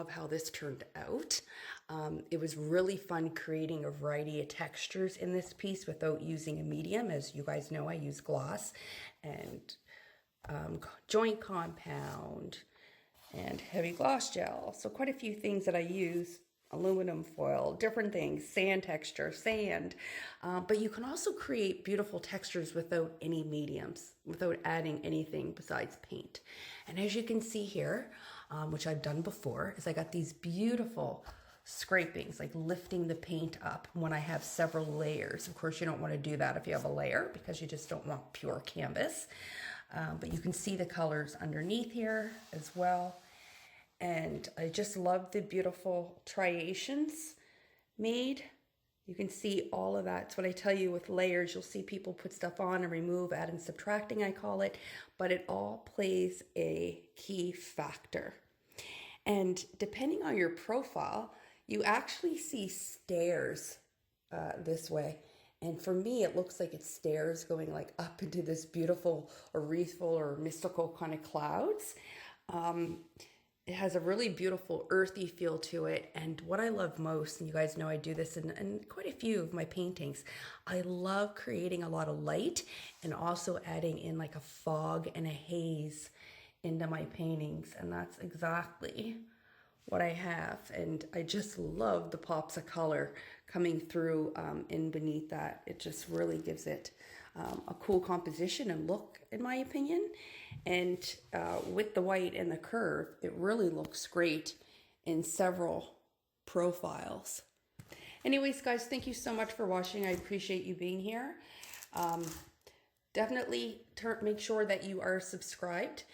love how this turned out. It was really fun creating a variety of textures in this piece without using a medium. As you guys know, I use gloss and joint compound and heavy gloss gel. So quite a few things that I use. Aluminum foil, different things, sand texture, sand. But you can also create beautiful textures without any mediums, without adding anything besides paint. And as you can see here, which I've done before, is I got these beautiful scrapings, like lifting the paint up when I have several layers. Of course, you don't want to do that if you have a layer because you just don't want pure canvas. But you can see the colors underneath here as well. And I just love the beautiful striations made. You can see all of that. It's what I tell you with layers. You'll see people put stuff on and remove, add and subtracting, I call it. But it all plays a key factor. And depending on your profile, you actually see stairs this way. And for me, it looks like it's stairs going like up into this beautiful or wreathful or mystical kind of clouds. It has a really beautiful earthy feel to it. And what I love most, and you guys know I do this in quite a few of my paintings, I love creating a lot of light and also adding in like a fog and a haze into my paintings. And that's exactly what I have. And I just love the pops of color coming through in beneath that. It just really gives it a cool composition and look, in my opinion. And with the white and the curve, it really looks great in several profiles. Anyways, guys, thank you so much for watching. I appreciate you being here. Definitely make sure that you are subscribed.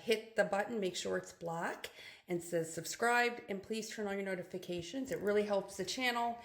Hit the button, make sure it's black and says subscribed, and please turn on your notifications. It really helps the channel.